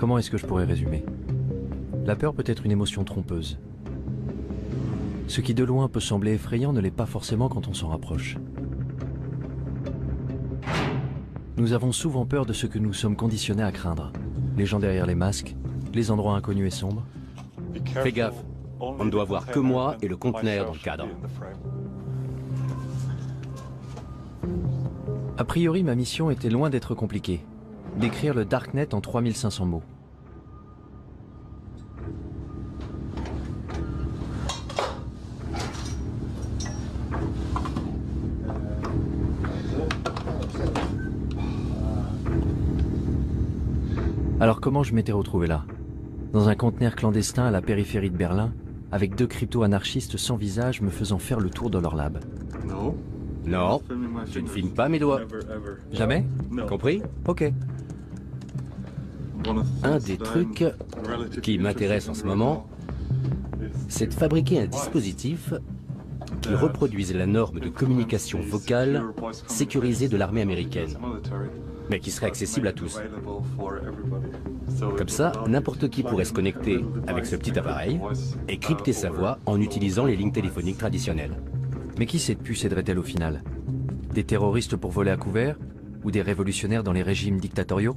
Comment est-ce que je pourrais résumer? La peur peut être une émotion trompeuse. Ce qui de loin peut sembler effrayant ne l'est pas forcément quand on s'en rapproche. Nous avons souvent peur de ce que nous sommes conditionnés à craindre. Les gens derrière les masques, les endroits inconnus et sombres. Fais gaffe, on ne doit voir que moi et le conteneur dans le cadre. A priori, ma mission était loin d'être compliquée. Décrire le Darknet en 3500 mots. Alors comment je m'étais retrouvé là? Dans un conteneur clandestin à la périphérie de Berlin, avec 2 crypto-anarchistes sans visage me faisant faire le tour de leur lab. Non, tu ne filmes pas mes doigts. Jamais? Compris? Ok. Un des trucs qui m'intéresse en ce moment, c'est de fabriquer un dispositif qui reproduise la norme de communication vocale sécurisée de l'armée américaine, mais qui serait accessible à tous. Comme ça, n'importe qui pourrait se connecter avec ce petit appareil et crypter sa voix en utilisant les lignes téléphoniques traditionnelles. Mais qui cette puce aiderait-elle au final? Des terroristes pour voler à couvert? Ou des révolutionnaires dans les régimes dictatoriaux?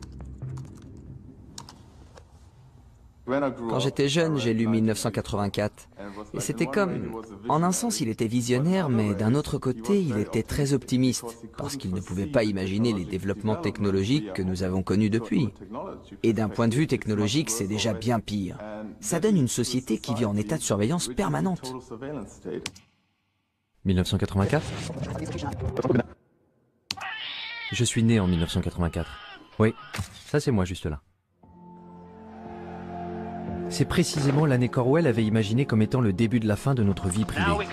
Quand j'étais jeune, j'ai lu 1984. Et c'était comme... En un sens, il était visionnaire, mais d'un autre côté, il était très optimiste, parce qu'il ne pouvait pas imaginer les développements technologiques que nous avons connus depuis. Et d'un point de vue technologique, c'est déjà bien pire. Ça donne une société qui vit en état de surveillance permanente. 1984? Je suis né en 1984. Oui, ça c'est moi juste là. C'est précisément l'année qu'Orwell avait imaginé comme étant le début de la fin de notre vie privée.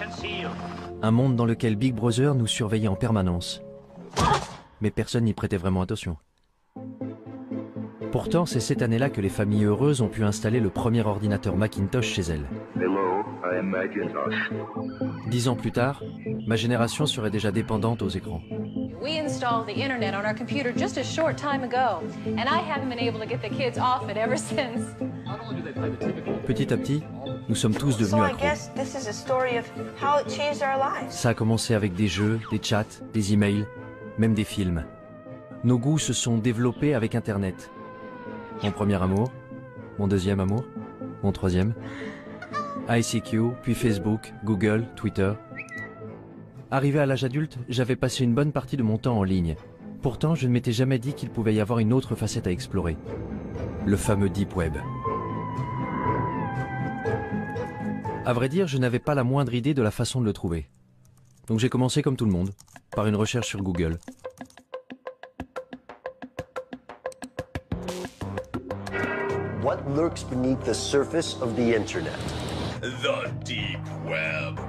Un monde dans lequel Big Brother nous surveillait en permanence. Mais personne n'y prêtait vraiment attention. Pourtant, c'est cette année-là que les familles heureuses ont pu installer le premier ordinateur Macintosh chez elles. Hello, I am Macintosh. 10 ans plus tard, ma génération serait déjà dépendante aux écrans. We installed the internet on our computer just a short time ago, and I haven't been able to get the kids off it ever since. Petit à petit, nous sommes tous devenus accros. Ça a commencé avec des jeux, des chats, des emails, même des films. Nos goûts se sont développés avec Internet. Mon premier amour, mon deuxième amour, mon troisième. ICQ, puis Facebook, Google, Twitter. Arrivé à l'âge adulte, j'avais passé une bonne partie de mon temps en ligne. Pourtant, je ne m'étais jamais dit qu'il pouvait y avoir une autre facette à explorer. Le fameux Deep Web. À vrai dire, je n'avais pas la moindre idée de la façon de le trouver. Donc j'ai commencé comme tout le monde, par une recherche sur Google. What lurks beneath the surface of the internet? The deep web.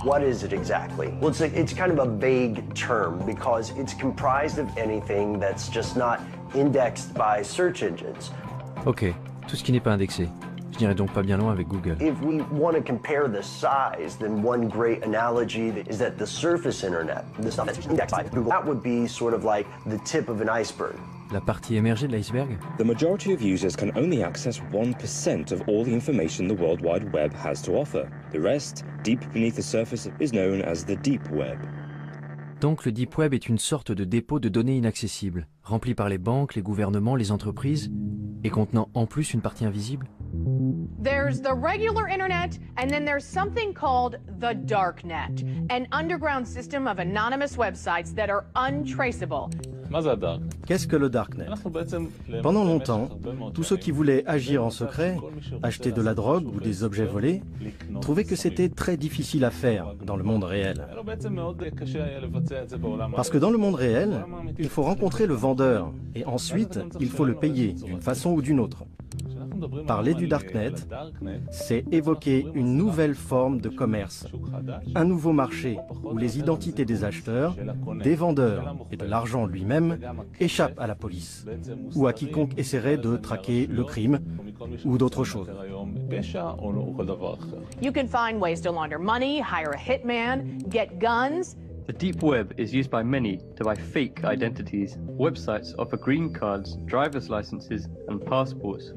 What is it exactly? Well, it's kind of a vague term because it's comprised of anything that's just not indexed by search engines. Ok, tout ce qui n'est pas indexé. Je n'irai donc pas bien loin avec Google. If we want to compare the size, then one great analogy is that the surface internet, the stuff that's indexed by Google, that would be sort of like the tip of an iceberg. La partie émergée de l'iceberg? The majority of users can only access 1% of all the information the World Wide Web has to offer. The rest, deep beneath the surface, is known as the deep web. Donc le Deep Web est une sorte de dépôt de données inaccessibles, rempli par les banques, les gouvernements, les entreprises, et contenant en plus une partie invisible? There's the regular internet, and then there's something called the darknet, an underground system of anonymous websites that are untraceable. Qu'est-ce que le Darknet? Pendant longtemps, tous ceux qui voulaient agir en secret, acheter de la drogue ou des objets volés, trouvaient que c'était très difficile à faire dans le monde réel. Parce que dans le monde réel, il faut rencontrer le vendeur et ensuite, il faut le payer d'une façon ou d'une autre. Parler du Darknet, c'est évoquer une nouvelle forme de commerce, un nouveau marché où les identités des acheteurs, des vendeurs et de l'argent lui-même échappent à la police ou à quiconque essaierait de traquer le crime ou d'autres choses. You can find ways to launder money, hire a hitman, get guns, The deep web is used by many to buy fake identities. Websites offer green cards, driver's licenses, and passports.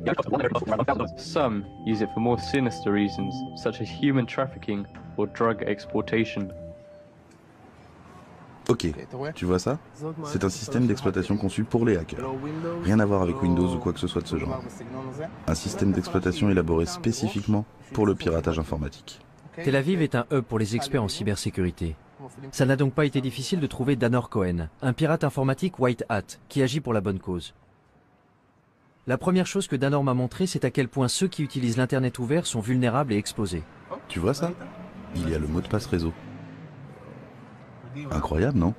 Some use it for more sinister reasons, such as human trafficking or drug exportation. Ok, tu vois ça? C'est un système d'exploitation conçu pour les hackers. Rien à voir avec Windows ou quoi que ce soit de ce genre. Un système d'exploitation élaboré spécifiquement pour le piratage informatique. Tel Aviv est un hub pour les experts en cybersécurité. Ça n'a donc pas été difficile de trouver Danor Cohen, un pirate informatique white hat, qui agit pour la bonne cause. La première chose que Danor m'a montré, c'est à quel point ceux qui utilisent l'Internet ouvert sont vulnérables et exposés. Tu vois ça? Il y a le mot de passe réseau. Incroyable, non?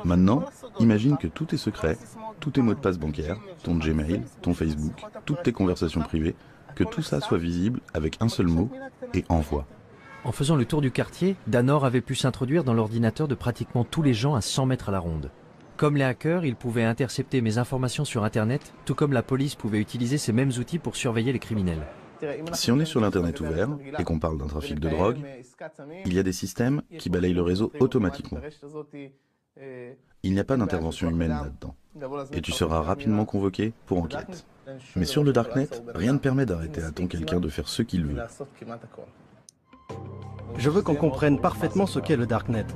Maintenant, imagine que tous tes secrets, tous tes mots de passe bancaires, ton Gmail, ton Facebook, toutes tes conversations privées, que tout ça soit visible avec un seul mot et envoie. En faisant le tour du quartier, Danor avait pu s'introduire dans l'ordinateur de pratiquement tous les gens à 100 mètres à la ronde. Comme les hackers, ils pouvaient intercepter mes informations sur Internet, tout comme la police pouvait utiliser ces mêmes outils pour surveiller les criminels. Si on est sur l'Internet ouvert et qu'on parle d'un trafic de drogue, il y a des systèmes qui balayent le réseau automatiquement. Il n'y a pas d'intervention humaine là-dedans. Et tu seras rapidement convoqué pour enquête. Mais sur le Darknet, rien ne permet d'arrêter à temps quelqu'un de faire ce qu'il veut. Je veux qu'on comprenne parfaitement ce qu'est le Darknet.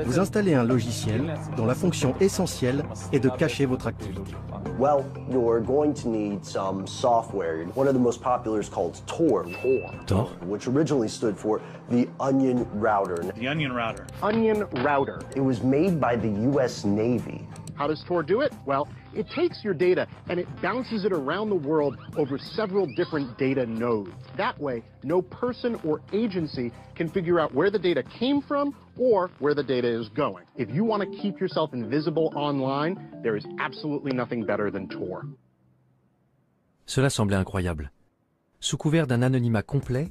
Vous installez un logiciel dont la fonction essentielle est de cacher votre activité. Well, you're going to need some software. One of the most popular is called Tor. Tor? Which originally stood for the Onion Router. The Onion Router. Onion Router. It was made by the US Navy. How does Tor do it? Well, it takes your data and it bounces it around the world over several different data nodes. That way, no person or agency can figure out where the data came from or where the data is going. If you want to keep yourself invisible online, there is absolutely nothing better than Tor. Cela semblait incroyable. Sous couvert d'un anonymat complet,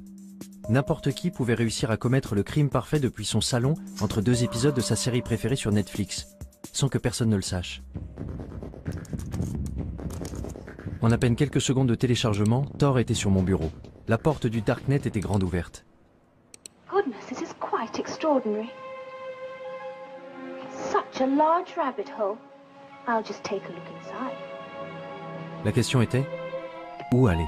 n'importe qui pouvait réussir à commettre le crime parfait depuis son salon entre deux épisodes de sa série préférée sur Netflix, sans que personne ne le sache. En à peine quelques secondes de téléchargement, Tor était sur mon bureau. La porte du Darknet était grande ouverte. Goodness, this is quite extraordinary. Such a large rabbit hole. I'll just take a look inside. La question était, où aller?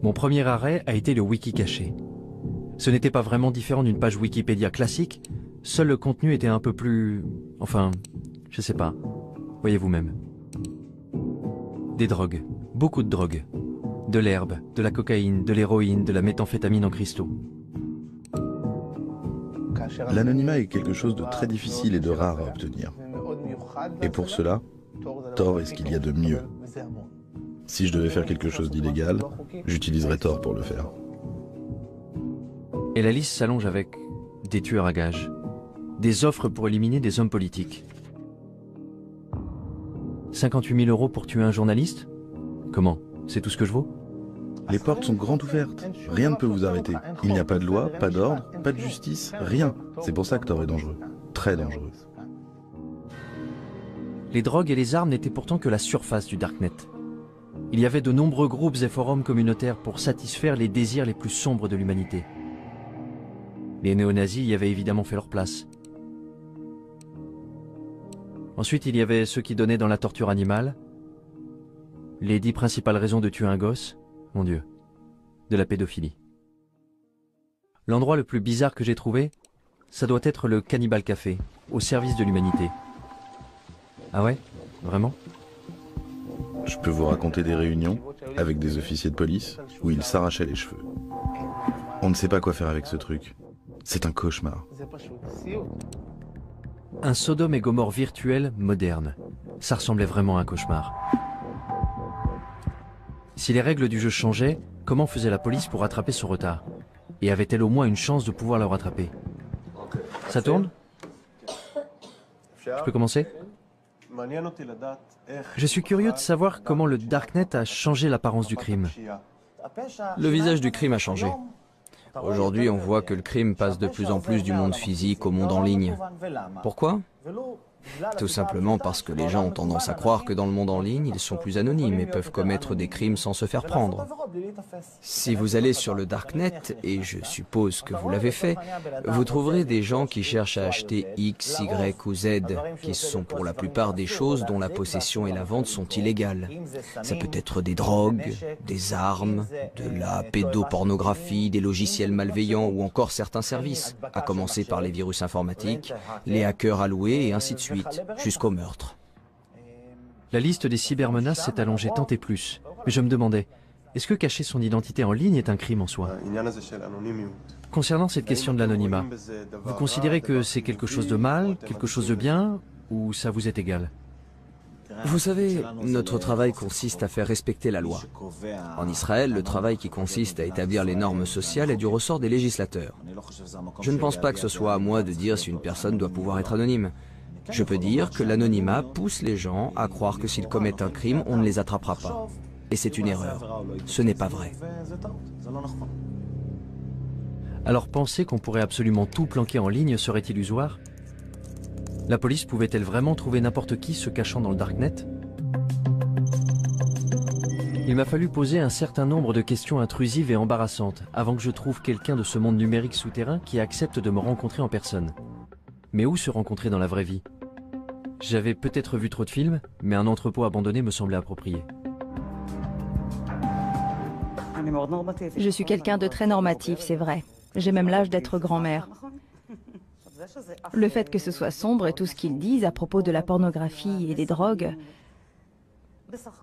Mon premier arrêt a été le wiki caché. Ce n'était pas vraiment différent d'une page Wikipédia classique, seul le contenu était un peu plus... enfin, je sais pas, voyez vous-même. Des drogues, beaucoup de drogues. De l'herbe, de la cocaïne, de l'héroïne, de la méthamphétamine en cristaux. L'anonymat est quelque chose de très difficile et de rare à obtenir. Et pour cela, Tor est ce qu'il y a de mieux. Si je devais faire quelque chose d'illégal, j'utiliserais Tor pour le faire. Et la liste s'allonge avec des tueurs à gages, des offres pour éliminer des hommes politiques. 58 000 € pour tuer un journaliste? Comment? C'est tout ce que je vaux? Les portes sont grandes ouvertes. Rien ne peut vous arrêter. Il n'y a pas de loi, pas d'ordre, pas de justice, rien. C'est pour ça que Tor est dangereux. Très dangereux. Les drogues et les armes n'étaient pourtant que la surface du Darknet. Il y avait de nombreux groupes et forums communautaires pour satisfaire les désirs les plus sombres de l'humanité. Les néo-nazis y avaient évidemment fait leur place. Ensuite, il y avait ceux qui donnaient dans la torture animale, les 10 principales raisons de tuer un gosse, mon Dieu, de la pédophilie. L'endroit le plus bizarre que j'ai trouvé, ça doit être le Cannibal Café, au service de l'humanité. Ah ouais? Vraiment? Je peux vous raconter des réunions avec des officiers de police où ils s'arrachaient les cheveux. On ne sait pas quoi faire avec ce truc. C'est un cauchemar. Un Sodome et Gomorrhe virtuel moderne. Ça ressemblait vraiment à un cauchemar. Si les règles du jeu changeaient, comment faisait la police pour rattraper son retard? Et avait-elle au moins une chance de pouvoir le rattraper? Ça tourne? Je peux commencer? Je suis curieux de savoir comment le Darknet a changé l'apparence du crime. Le visage du crime a changé. Aujourd'hui, on voit que le crime passe de plus en plus du monde physique au monde en ligne. Pourquoi? Tout simplement parce que les gens ont tendance à croire que dans le monde en ligne, ils sont plus anonymes et peuvent commettre des crimes sans se faire prendre. Si vous allez sur le Darknet, et je suppose que vous l'avez fait, vous trouverez des gens qui cherchent à acheter X, Y ou Z, qui sont pour la plupart des choses dont la possession et la vente sont illégales. Ça peut être des drogues, des armes, de la pédopornographie, des logiciels malveillants ou encore certains services, à commencer par les virus informatiques, les hackers alloués et ainsi de suite, jusqu'au meurtre. La liste des cybermenaces s'est allongée tant et plus. Mais je me demandais, est-ce que cacher son identité en ligne est un crime en soi? Concernant cette question de l'anonymat, vous considérez que c'est quelque chose de mal, quelque chose de bien, ou ça vous est égal? Vous savez, notre travail consiste à faire respecter la loi. En Israël, le travail qui consiste à établir les normes sociales est du ressort des législateurs. Je ne pense pas que ce soit à moi de dire si une personne doit pouvoir être anonyme. Je peux dire que l'anonymat pousse les gens à croire que s'ils commettent un crime, on ne les attrapera pas. Et c'est une erreur. Ce n'est pas vrai. Alors penser qu'on pourrait absolument tout planquer en ligne serait illusoire? La police pouvait-elle vraiment trouver n'importe qui se cachant dans le Darknet? Il m'a fallu poser un certain nombre de questions intrusives et embarrassantes avant que je trouve quelqu'un de ce monde numérique souterrain qui accepte de me rencontrer en personne. Mais où se rencontrer dans la vraie vie? J'avais peut-être vu trop de films, mais un entrepôt abandonné me semblait approprié. Je suis quelqu'un de très normatif, c'est vrai. J'ai même l'âge d'être grand-mère. Le fait que ce soit sombre et tout ce qu'ils disent à propos de la pornographie et des drogues,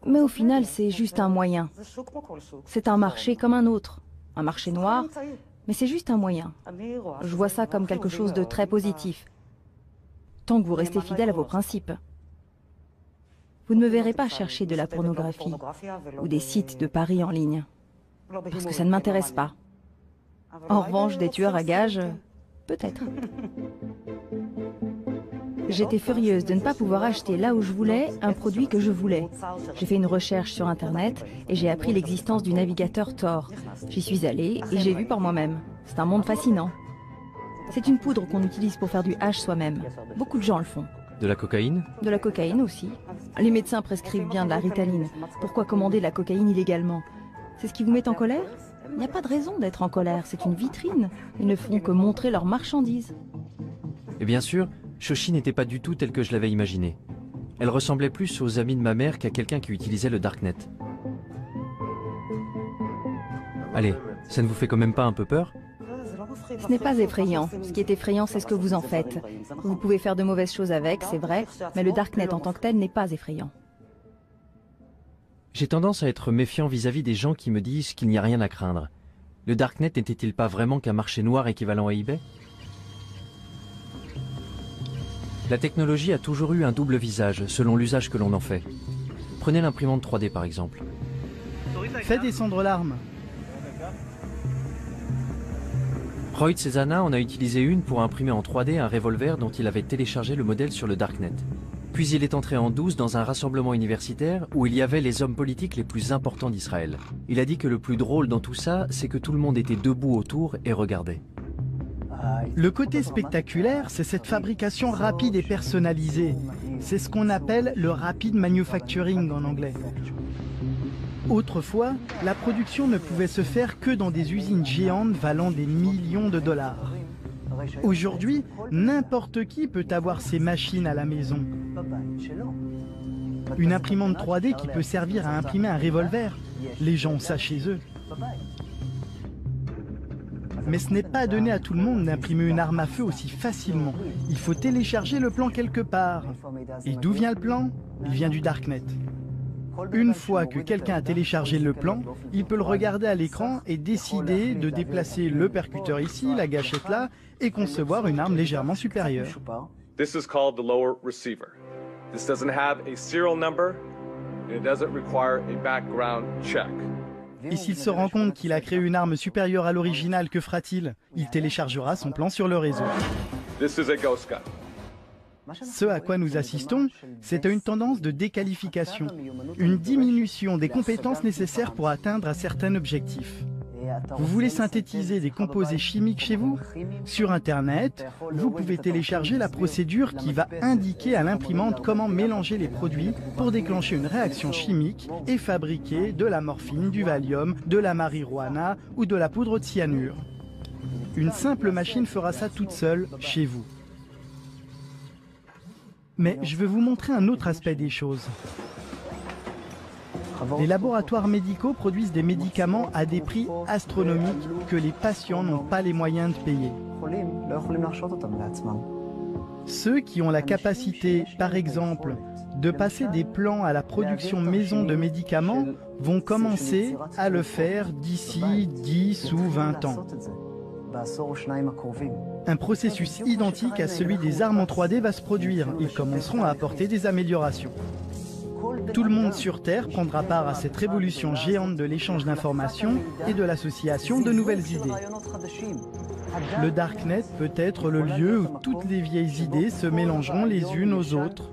mais au final, c'est juste un moyen. C'est un marché comme un autre, un marché noir, mais c'est juste un moyen. Je vois ça comme quelque chose de très positif, tant que vous restez fidèle à vos principes. Vous ne me verrez pas chercher de la pornographie ou des sites de paris en ligne, parce que ça ne m'intéresse pas. En revanche, des tueurs à gages, peut-être. J'étais furieuse de ne pas pouvoir acheter là où je voulais un produit que je voulais. J'ai fait une recherche sur Internet et j'ai appris l'existence du navigateur Tor. J'y suis allée et j'ai vu par moi-même. C'est un monde fascinant. C'est une poudre qu'on utilise pour faire du hash soi-même. Beaucoup de gens le font. De la cocaïne? De la cocaïne aussi. Les médecins prescrivent bien de la Ritaline. Pourquoi commander de la cocaïne illégalement? C'est ce qui vous met en colère? Il n'y a pas de raison d'être en colère, c'est une vitrine. Ils ne font que montrer leurs marchandises. Et bien sûr, Shoshi n'était pas du tout telle que je l'avais imaginée. Elle ressemblait plus aux amis de ma mère qu'à quelqu'un qui utilisait le Darknet. Allez, ça ne vous fait quand même pas un peu peur? Ce n'est pas effrayant. Ce qui est effrayant, c'est ce que vous en faites. Vous pouvez faire de mauvaises choses avec, c'est vrai, mais le Darknet en tant que tel n'est pas effrayant. J'ai tendance à être méfiant vis-à-vis des gens qui me disent qu'il n'y a rien à craindre. Le Darknet n'était-il pas vraiment qu'un marché noir équivalent à eBay? La technologie a toujours eu un double visage, selon l'usage que l'on en fait. Prenez l'imprimante 3D par exemple. Fais descendre l'arme. Roy Cezana en a utilisé une pour imprimer en 3D un revolver dont il avait téléchargé le modèle sur le Darknet. Puis il est entré en douce dans un rassemblement universitaire où il y avait les hommes politiques les plus importants d'Israël. Il a dit que le plus drôle dans tout ça, c'est que tout le monde était debout autour et regardait. Le côté spectaculaire, c'est cette fabrication rapide et personnalisée. C'est ce qu'on appelle le rapid manufacturing en anglais. Autrefois, la production ne pouvait se faire que dans des usines géantes valant des millions de dollars. Aujourd'hui, n'importe qui peut avoir ces machines à la maison. Une imprimante 3D qui peut servir à imprimer un revolver. Les gens ont ça chez eux. Mais ce n'est pas donné à tout le monde d'imprimer une arme à feu aussi facilement. Il faut télécharger le plan quelque part. Et d'où vient le plan? Il vient du Darknet. Une fois que quelqu'un a téléchargé le plan, il peut le regarder à l'écran et décider de déplacer le percuteur ici, la gâchette là, et concevoir une arme légèrement supérieure. This is called the lower receiver. This doesn't have a serial number and it doesn't require a background check. Et s'il se rend compte qu'il a créé une arme supérieure à l'original, que fera-t-il? Il téléchargera son plan sur le réseau. This is a ghost gun. Ce à quoi nous assistons, c'est à une tendance de déqualification, une diminution des compétences nécessaires pour atteindre un certain objectif. Vous voulez synthétiser des composés chimiques chez vous? Sur Internet, vous pouvez télécharger la procédure qui va indiquer à l'imprimante comment mélanger les produits pour déclencher une réaction chimique et fabriquer de la morphine, du Valium, de la marijuana ou de la poudre de cyanure. Une simple machine fera ça toute seule chez vous. Mais je vais vous montrer un autre aspect des choses. Les laboratoires médicaux produisent des médicaments à des prix astronomiques que les patients n'ont pas les moyens de payer. Ceux qui ont la capacité, par exemple, de passer des plans à la production maison de médicaments vont commencer à le faire d'ici 10 ou 20 ans. Un processus identique à celui des armes en 3D va se produire. Ils commenceront à apporter des améliorations. Tout le monde sur Terre prendra part à cette révolution géante de l'échange d'informations et de l'association de nouvelles idées. Le Darknet peut être le lieu où toutes les vieilles idées se mélangeront les unes aux autres.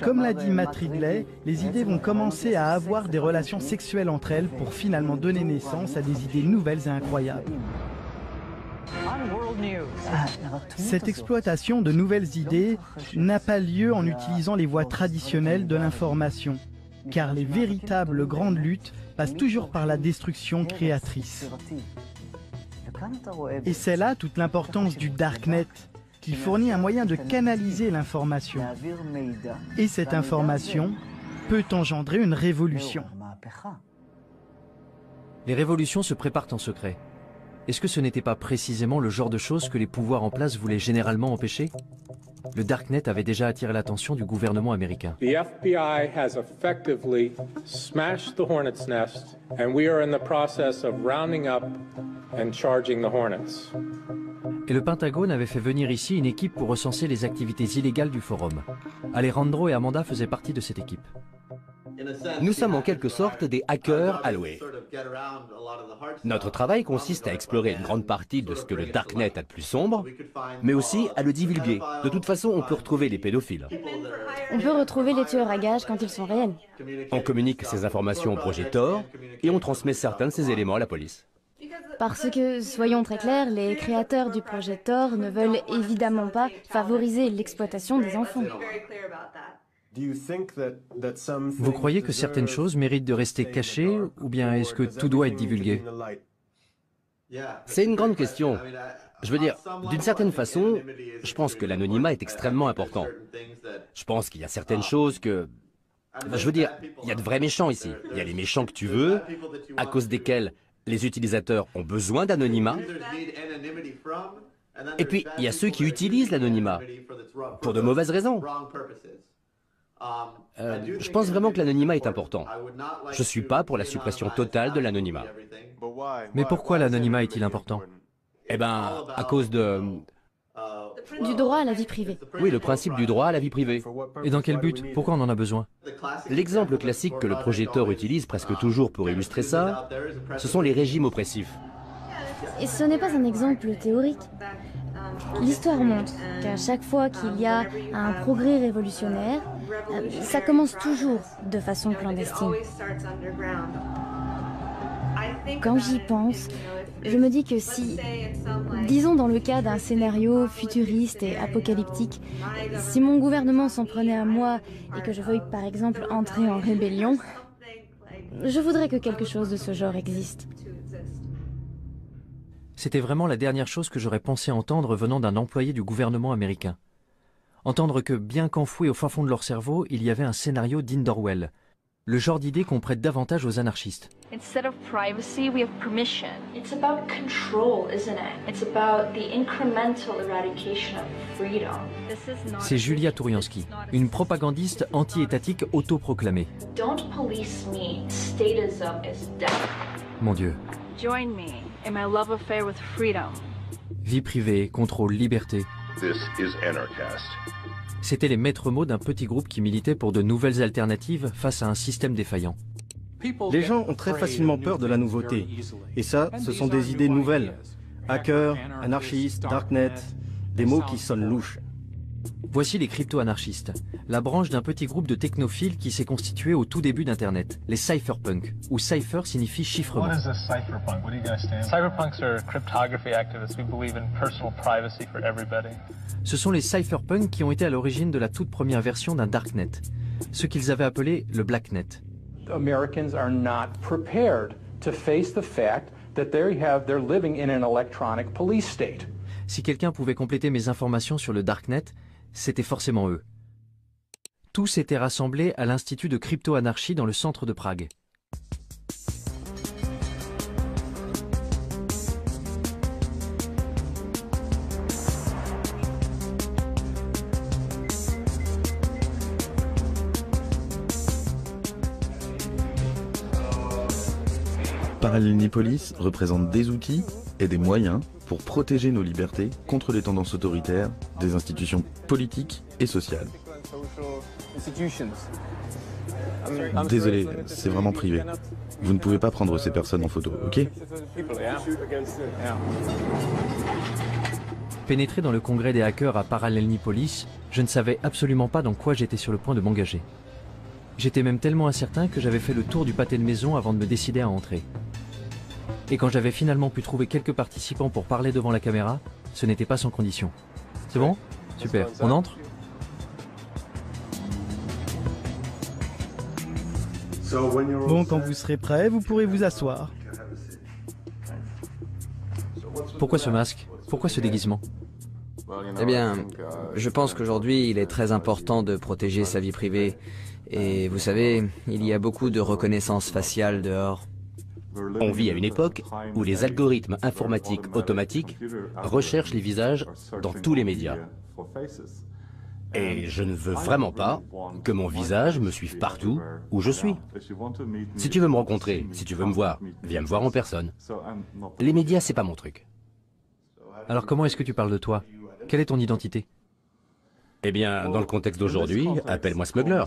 Comme l'a dit Matt Ridley, les idées vont commencer à avoir des relations sexuelles entre elles pour finalement donner naissance à des idées nouvelles et incroyables. Cette exploitation de nouvelles idées n'a pas lieu en utilisant les voies traditionnelles de l'information, car les véritables grandes luttes passent toujours par la destruction créatrice. Et c'est là toute l'importance du Darknet, qui fournit un moyen de canaliser l'information. Et cette information peut engendrer une révolution. Les révolutions se préparent en secret. Est-ce que ce n'était pas précisément le genre de choses que les pouvoirs en place voulaient généralement empêcher? Le Darknet avait déjà attiré l'attention du gouvernement américain. The FBI has effectively smashed the Hornet's nest, and we are in the process of rounding up and charging the Hornets. Et le Pentagone avait fait venir ici une équipe pour recenser les activités illégales du forum. Alejandro et Amanda faisaient partie de cette équipe. Nous sommes en quelque sorte des hackers alloués. Notre travail consiste à explorer une grande partie de ce que le Darknet a de plus sombre, mais aussi à le divulguer. De toute façon, on peut retrouver les pédophiles. On peut retrouver les tueurs à gages quand ils sont réels. On communique ces informations au projet Tor et on transmet certains de ces éléments à la police. Parce que, soyons très clairs, les créateurs du projet Tor ne veulent évidemment pas favoriser l'exploitation des enfants. Vous croyez que certaines choses méritent de rester cachées, ou bien est-ce que tout doit être divulgué? C'est une grande question. Je veux dire, d'une certaine façon, je pense que l'anonymat est extrêmement important. Je pense qu'il y a certaines choses que... Je veux dire, il y a de vrais méchants ici. Il y a les méchants que tu veux, à cause desquels les utilisateurs ont besoin d'anonymat. Et puis, il y a ceux qui utilisent l'anonymat pour de mauvaises raisons. Je pense vraiment que l'anonymat est important. Je ne suis pas pour la suppression totale de l'anonymat. Mais pourquoi l'anonymat est-il important? Eh bien, à cause de... Du droit à la vie privée. Oui, le principe du droit à la vie privée. Et dans quel but? Pourquoi on en a besoin? L'exemple classique que le projet Tor utilise presque toujours pour illustrer ça, ce sont les régimes oppressifs. Et ce n'est pas un exemple théorique. L'histoire montre qu'à chaque fois qu'il y a un progrès révolutionnaire, ça commence toujours de façon clandestine. Quand j'y pense, je me dis que si, disons dans le cas d'un scénario futuriste et apocalyptique, si mon gouvernement s'en prenait à moi et que je veuille par exemple entrer en rébellion, je voudrais que quelque chose de ce genre existe. C'était vraiment la dernière chose que j'aurais pensé entendre venant d'un employé du gouvernement américain. Entendre que, bien qu'enfouis au fin fond de leur cerveau, il y avait un scénario digne d'Orwell. Le genre d'idée qu'on prête davantage aux anarchistes. Instead of privacy, we have permission. It's about control, isn't it? It's about the incremental eradication of freedom. C'est Julia Touriansky, une propagandiste anti-étatique autoproclamée. Don't police me. Statism is death. Mon Dieu. Join me in my love affair with freedom. Vie privée, contrôle, liberté. This is Anarchast. C'étaient les maîtres mots d'un petit groupe qui militait pour de nouvelles alternatives face à un système défaillant. Les gens ont très facilement peur de la nouveauté. Et ça, ce sont des idées nouvelles. Hacker, anarchiste, darknet, des mots qui sonnent louches. Voici les crypto-anarchistes, la branche d'un petit groupe de technophiles qui s'est constitué au tout début d'Internet, les cypherpunks, où cypher signifie chiffrement. What is a cypherpunk? What do you guys stand for? Cypherpunks are cryptography activists. We believe in personal privacy for everybody. Ce sont les cypherpunks qui ont été à l'origine de la toute première version d'un darknet, ce qu'ils avaient appelé le blacknet. Americans are not prepared to face the fact that they're living in an electronic police state. Si quelqu'un pouvait compléter mes informations sur le darknet, c'était forcément eux. Tous étaient rassemblés à l'Institut de crypto-anarchie dans le centre de Prague. Parallelnipolis représente des outils et des moyens pour protéger nos libertés contre les tendances autoritaires des institutions politiques et sociales. Désolé, c'est vraiment privé. Vous ne pouvez pas prendre ces personnes en photo, ok? Pénétré dans le congrès des hackers à Parallelnipolis, je ne savais absolument pas dans quoi j'étais sur le point de m'engager. J'étais même tellement incertain que j'avais fait le tour du pâté de maison avant de me décider à entrer. Et quand j'avais finalement pu trouver quelques participants pour parler devant la caméra, ce n'était pas sans condition. C'est bon? Super. On entre? Bon, quand vous serez prêt, vous pourrez vous asseoir. Pourquoi ce masque? Pourquoi ce déguisement? Eh bien, je pense qu'aujourd'hui, il est très important de protéger sa vie privée. Et vous savez, il y a beaucoup de reconnaissance faciale dehors. On vit à une époque où les algorithmes informatiques automatiques recherchent les visages dans tous les médias. Et je ne veux vraiment pas que mon visage me suive partout où je suis. Si tu veux me rencontrer, si tu veux me voir, viens me voir en personne. Les médias, c'est pas mon truc. Alors comment est-ce que tu parles de toi? Quelle est ton identité? Eh bien, dans le contexte d'aujourd'hui, appelle-moi Smuggler.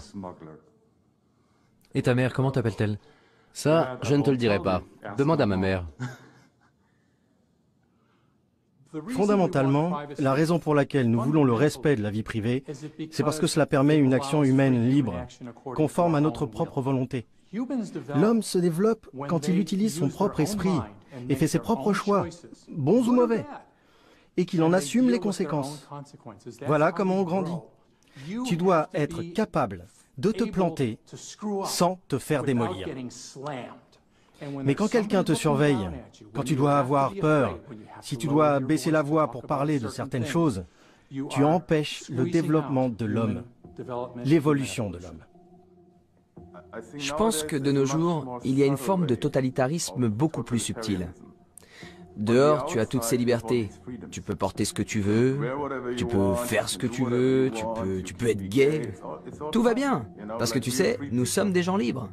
Et ta mère, comment t'appelle-t-elle? Ça, je ne te le dirai pas. Demande à ma mère. Fondamentalement, la raison pour laquelle nous voulons le respect de la vie privée, c'est parce que cela permet une action humaine libre, conforme à notre propre volonté. L'homme se développe quand il utilise son propre esprit et fait ses propres choix, bons ou mauvais, et qu'il en assume les conséquences. Voilà comment on grandit. Tu dois être capable de te planter sans te faire démolir. Mais quand quelqu'un te surveille, quand tu dois avoir peur, si tu dois baisser la voix pour parler de certaines choses, tu empêches le développement de l'homme, l'évolution de l'homme. Je pense que de nos jours, il y a une forme de totalitarisme beaucoup plus subtile. Dehors, tu as toutes ces libertés. Tu peux porter ce que tu veux, tu peux faire ce que tu veux, tu peux être gay. Tout va bien, parce que tu sais, nous sommes des gens libres.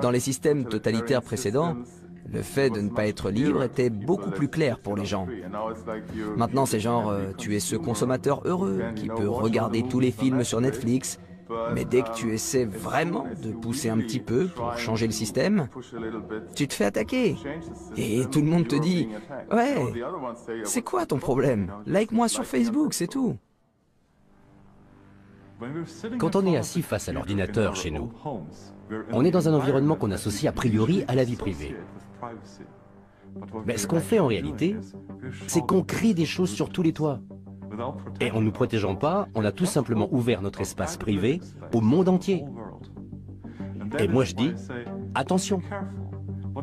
Dans les systèmes totalitaires précédents, le fait de ne pas être libre était beaucoup plus clair pour les gens. Maintenant, c'est genre, tu es ce consommateur heureux qui peut regarder tous les films sur Netflix, mais dès que tu essaies vraiment de pousser un petit peu pour changer le système, tu te fais attaquer. Et tout le monde te dit « Ouais, c'est quoi ton problème? Like-moi sur Facebook, c'est tout. » Quand on est assis face à l'ordinateur chez nous, on est dans un environnement qu'on associe a priori à la vie privée. Mais ce qu'on fait en réalité, c'est qu'on crie des choses sur tous les toits. Et en ne nous protégeant pas, on a tout simplement ouvert notre espace privé au monde entier. Et moi je dis, attention,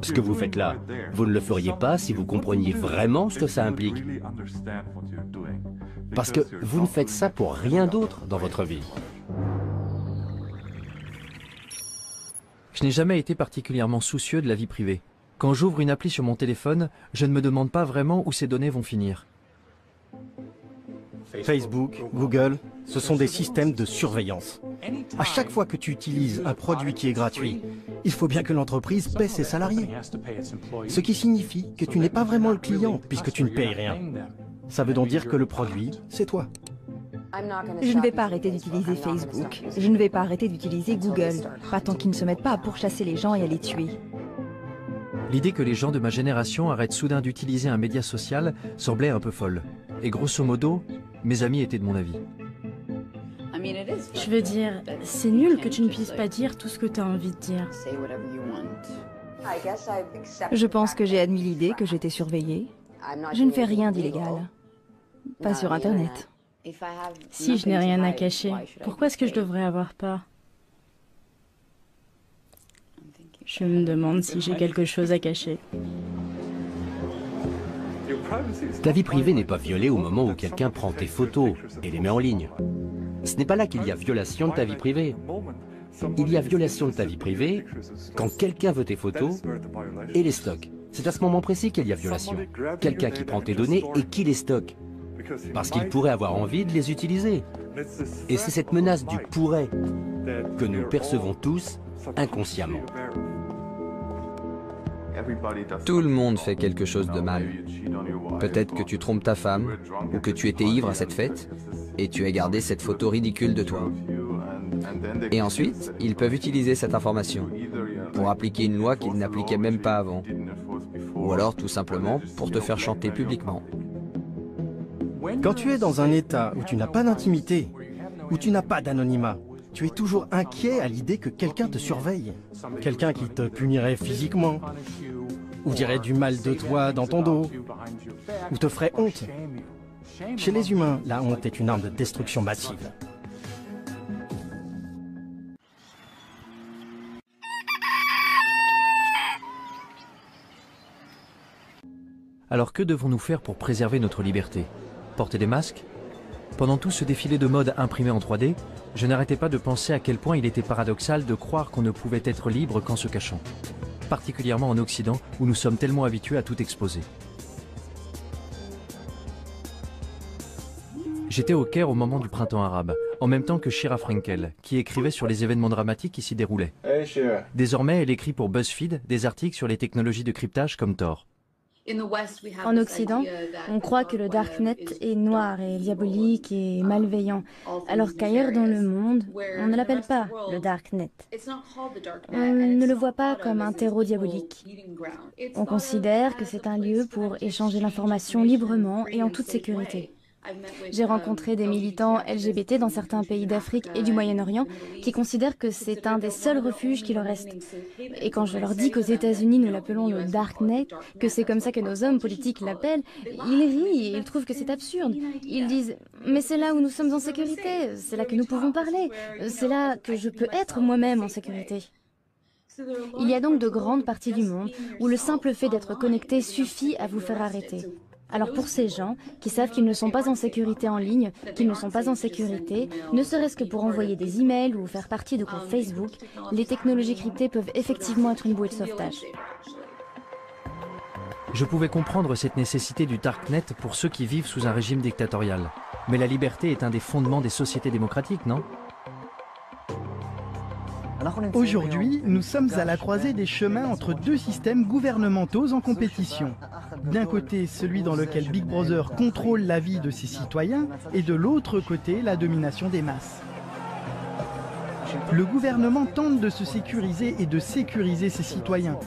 ce que vous faites là, vous ne le feriez pas si vous compreniez vraiment ce que ça implique. Parce que vous ne faites ça pour rien d'autre dans votre vie. Je n'ai jamais été particulièrement soucieux de la vie privée. Quand j'ouvre une appli sur mon téléphone, je ne me demande pas vraiment où ces données vont finir. Facebook, Google, ce sont des systèmes de surveillance. À chaque fois que tu utilises un produit qui est gratuit, il faut bien que l'entreprise paie ses salariés. Ce qui signifie que tu n'es pas vraiment le client puisque tu ne payes rien. Ça veut donc dire que le produit, c'est toi. Je ne vais pas arrêter d'utiliser Facebook. Je ne vais pas arrêter d'utiliser Google. Pas tant qu'ils ne se mettent pas à pourchasser les gens et à les tuer. L'idée que les gens de ma génération arrêtent soudain d'utiliser un média social semblait un peu folle. Et grosso modo, mes amis étaient de mon avis. Je veux dire, c'est nul que tu ne puisses pas dire tout ce que tu as envie de dire. Je pense que j'ai admis l'idée que j'étais surveillée. Je ne fais rien d'illégal. Pas sur Internet. Si je n'ai rien à cacher, pourquoi est-ce que je devrais avoir peur? Je me demande si j'ai quelque chose à cacher. Ta vie privée n'est pas violée au moment où quelqu'un prend tes photos et les met en ligne. Ce n'est pas là qu'il y a violation de ta vie privée. Il y a violation de ta vie privée quand quelqu'un veut tes photos et les stocke. C'est à ce moment précis qu'il y a violation. Quelqu'un qui prend tes données et qui les stocke. Parce qu'il pourrait avoir envie de les utiliser. Et c'est cette menace du pourrait que nous percevons tous inconsciemment. Tout le monde fait quelque chose de mal. Peut-être que tu trompes ta femme, ou que tu étais ivre à cette fête, et tu as gardé cette photo ridicule de toi. Et ensuite, ils peuvent utiliser cette information pour appliquer une loi qu'ils n'appliquaient même pas avant. Ou alors tout simplement pour te faire chanter publiquement. Quand tu es dans un état où tu n'as pas d'intimité, où tu n'as pas d'anonymat, tu es toujours inquiet à l'idée que quelqu'un te surveille. Quelqu'un qui te punirait physiquement, ou dirait du mal de toi dans ton dos, ou te ferait honte. Chez les humains, la honte est une arme de destruction massive. Alors que devons-nous faire pour préserver notre liberté? Porter des masques? Pendant tout ce défilé de mode imprimé en 3D, je n'arrêtais pas de penser à quel point il était paradoxal de croire qu'on ne pouvait être libre qu'en se cachant. Particulièrement en Occident, où nous sommes tellement habitués à tout exposer. J'étais au Caire au moment du printemps arabe, en même temps que Shira Frankel, qui écrivait sur les événements dramatiques qui s'y déroulaient. Désormais, elle écrit pour BuzzFeed des articles sur les technologies de cryptage comme Tor. En Occident, on croit que le Darknet est noir et diabolique et malveillant, alors qu'ailleurs dans le monde, on ne l'appelle pas le Darknet. On ne le voit pas comme un terreau diabolique. On considère que c'est un lieu pour échanger l'information librement et en toute sécurité. J'ai rencontré des militants LGBT dans certains pays d'Afrique et du Moyen-Orient qui considèrent que c'est un des seuls refuges qui leur reste. Et quand je leur dis qu'aux États-Unis nous l'appelons le Darknet, que c'est comme ça que nos hommes politiques l'appellent, ils rient et ils trouvent que c'est absurde. Ils disent « mais c'est là où nous sommes en sécurité, c'est là que nous pouvons parler, c'est là que je peux être moi-même en sécurité ». Il y a donc de grandes parties du monde où le simple fait d'être connecté suffit à vous faire arrêter. Alors pour ces gens qui savent qu'ils ne sont pas en sécurité en ligne, qu'ils ne sont pas en sécurité, ne serait-ce que pour envoyer des emails ou faire partie de comptes Facebook, les technologies cryptées peuvent effectivement être une bouée de sauvetage. Je pouvais comprendre cette nécessité du Darknet pour ceux qui vivent sous un régime dictatorial. Mais la liberté est un des fondements des sociétés démocratiques, non ? Aujourd'hui, nous sommes à la croisée des chemins entre deux systèmes gouvernementaux en compétition. D'un côté, celui dans lequel Big Brother contrôle la vie de ses citoyens, et de l'autre côté, la domination des masses. Le gouvernement tente de se sécuriser et de sécuriser ses citoyens.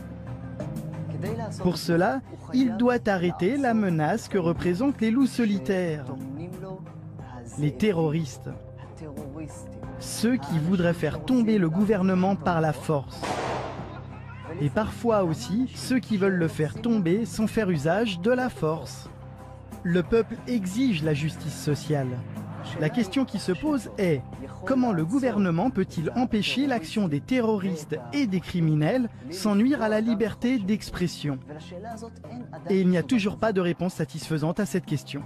Pour cela, il doit arrêter la menace que représentent les loups solitaires, les terroristes. Ceux qui voudraient faire tomber le gouvernement par la force. Et parfois aussi, ceux qui veulent le faire tomber sans faire usage de la force. Le peuple exige la justice sociale. La question qui se pose est, comment le gouvernement peut-il empêcher l'action des terroristes et des criminels sans nuire à la liberté d'expression? Et il n'y a toujours pas de réponse satisfaisante à cette question.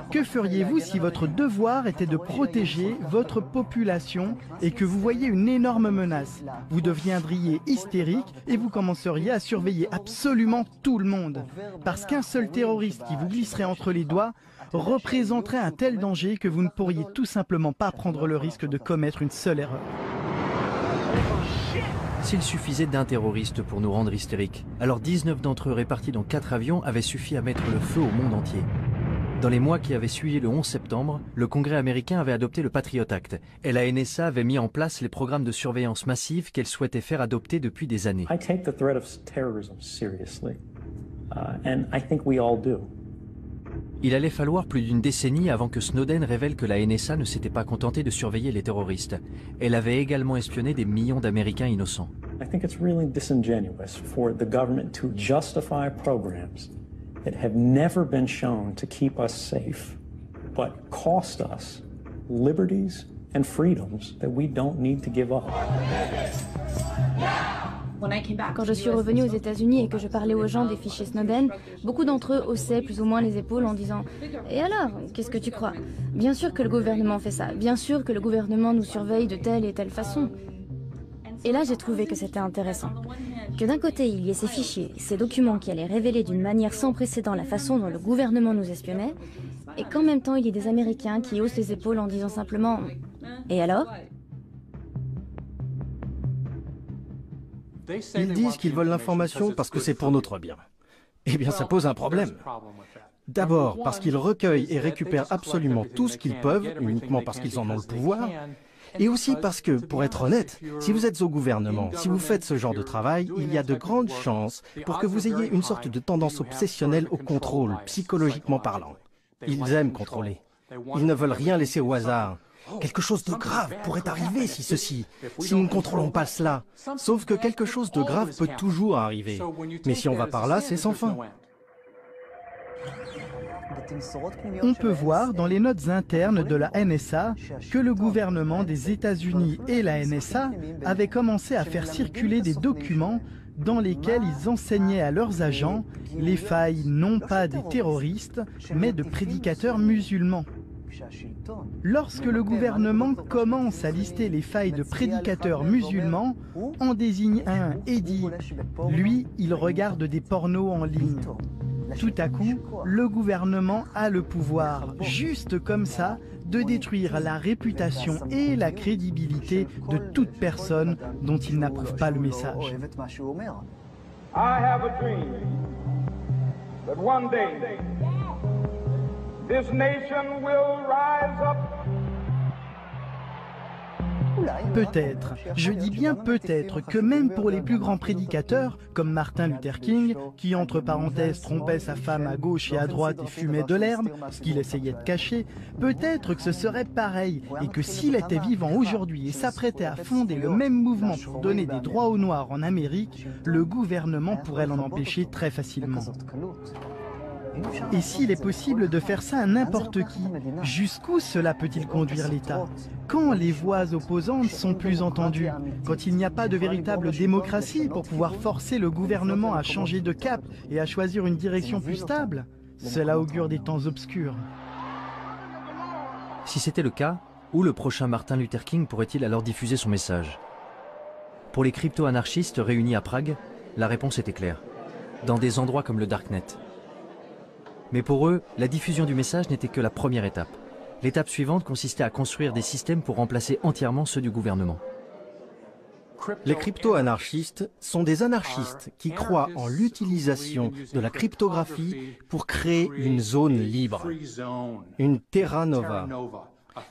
Que feriez-vous si votre devoir était de protéger votre population et que vous voyez une énorme menace? Vous deviendriez hystérique et vous commenceriez à surveiller absolument tout le monde. Parce qu'un seul terroriste qui vous glisserait entre les doigts représenterait un tel danger que vous ne pourriez tout simplement pas prendre le risque de commettre une seule erreur. S'il suffisait d'un terroriste pour nous rendre hystériques, alors 19 d'entre eux répartis dans 4 avions avaient suffi à mettre le feu au monde entier. Dans les mois qui avaient suivi le 11 septembre, le Congrès américain avait adopté le Patriot Act et la NSA avait mis en place les programmes de surveillance massive qu'elle souhaitait faire adopter depuis des années. I take the threat of terrorism seriously, and I think we all do. Il allait falloir plus d'une décennie avant que Snowden révèle que la NSA ne s'était pas contentée de surveiller les terroristes. Elle avait également espionné des millions d'Américains innocents. I think it's really disingenuous for the government to justify programs that have never been shown to keep us safe, but cost us liberties and freedoms that we don't need to give up. Quand je suis revenue aux États-Unis et que je parlais aux gens des fichiers Snowden, beaucoup d'entre eux haussaient plus ou moins les épaules en disant « Et alors, qu'est-ce que tu crois? Bien sûr que le gouvernement fait ça, bien sûr que le gouvernement nous surveille de telle et telle façon. » Et là, j'ai trouvé que c'était intéressant. Que d'un côté, il y ait ces fichiers, ces documents qui allaient révéler d'une manière sans précédent la façon dont le gouvernement nous espionnait, et qu'en même temps, il y ait des Américains qui haussent les épaules en disant simplement « Et alors ?» Ils disent qu'ils veulent l'information parce que c'est pour notre bien. Eh bien, ça pose un problème. D'abord, parce qu'ils recueillent et récupèrent absolument tout ce qu'ils peuvent, uniquement parce qu'ils en ont le pouvoir, et aussi parce que, pour être honnête, si vous êtes au gouvernement, si vous faites ce genre de travail, il y a de grandes chances pour que vous ayez une sorte de tendance obsessionnelle au contrôle, psychologiquement parlant. Ils aiment contrôler. Ils ne veulent rien laisser au hasard. Quelque chose de grave pourrait arriver si nous ne contrôlons pas cela. Sauf que quelque chose de grave peut toujours arriver. Mais si on va par là, c'est sans fin. On peut voir dans les notes internes de la NSA que le gouvernement des États-Unis et la NSA avaient commencé à faire circuler des documents dans lesquels ils enseignaient à leurs agents les failles non pas des terroristes, mais de prédicateurs musulmans. Lorsque le gouvernement commence à lister les failles de prédicateurs musulmans, on désigne un et dit « lui, il regarde des pornos en ligne ». Tout à coup, le gouvernement a le pouvoir, juste comme ça, de détruire la réputation et la crédibilité de toute personne dont il n'approuve pas le message. I have a dream that one day this nation will rise up. Peut-être, je dis bien peut-être, que même pour les plus grands prédicateurs, comme Martin Luther King, qui entre parenthèses trompait sa femme à gauche et à droite et fumait de l'herbe, ce qu'il essayait de cacher, peut-être que ce serait pareil, et que s'il était vivant aujourd'hui et s'apprêtait à fonder le même mouvement pour donner des droits aux Noirs en Amérique, le gouvernement pourrait l'en empêcher très facilement. Et s'il est possible de faire ça à n'importe qui, jusqu'où cela peut-il conduire l'État? Quand les voix opposantes sont plus entendues? Quand il n'y a pas de véritable démocratie pour pouvoir forcer le gouvernement à changer de cap et à choisir une direction plus stable? Cela augure des temps obscurs. Si c'était le cas, où le prochain Martin Luther King pourrait-il alors diffuser son message? Pour les crypto-anarchistes réunis à Prague, la réponse était claire. Dans des endroits comme le Darknet. Mais pour eux, la diffusion du message n'était que la première étape. L'étape suivante consistait à construire des systèmes pour remplacer entièrement ceux du gouvernement. Les crypto-anarchistes sont des anarchistes qui croient en l'utilisation de la cryptographie pour créer une zone libre, une terra nova,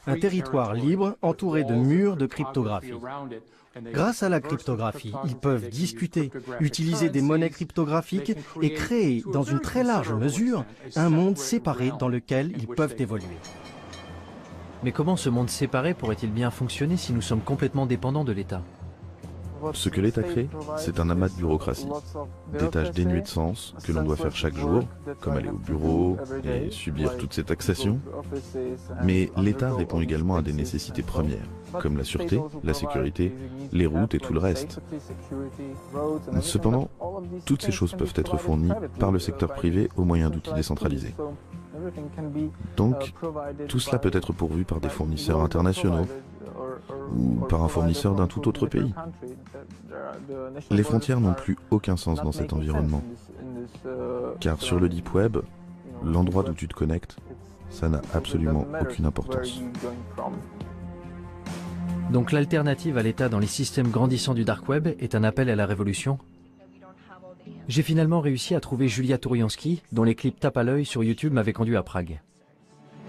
un territoire libre entouré de murs de cryptographie. Grâce à la cryptographie, ils peuvent discuter, utiliser des monnaies cryptographiques et créer, dans une très large mesure, un monde séparé dans lequel ils peuvent évoluer. Mais comment ce monde séparé pourrait-il bien fonctionner si nous sommes complètement dépendants de l'État? Ce que l'État crée, c'est un amas de bureaucratie, des tâches dénuées de sens que l'on doit faire chaque jour, comme aller au bureau et subir toutes ces taxations. Mais l'État répond également à des nécessités premières, comme la sûreté, la sécurité, les routes et tout le reste. Cependant, toutes ces choses peuvent être fournies par le secteur privé au moyen d'outils décentralisés. Donc, tout cela peut être pourvu par des fournisseurs internationaux, ou par un fournisseur d'un tout autre pays. Les frontières n'ont plus aucun sens dans cet environnement. Car sur le Deep Web, l'endroit d'où tu te connectes, ça n'a absolument aucune importance. Donc l'alternative à l'État dans les systèmes grandissants du Dark Web est un appel à la révolution? J'ai finalement réussi à trouver Julia Touriansky, dont les clips tape à l'œil sur YouTube m'avaient conduit à Prague.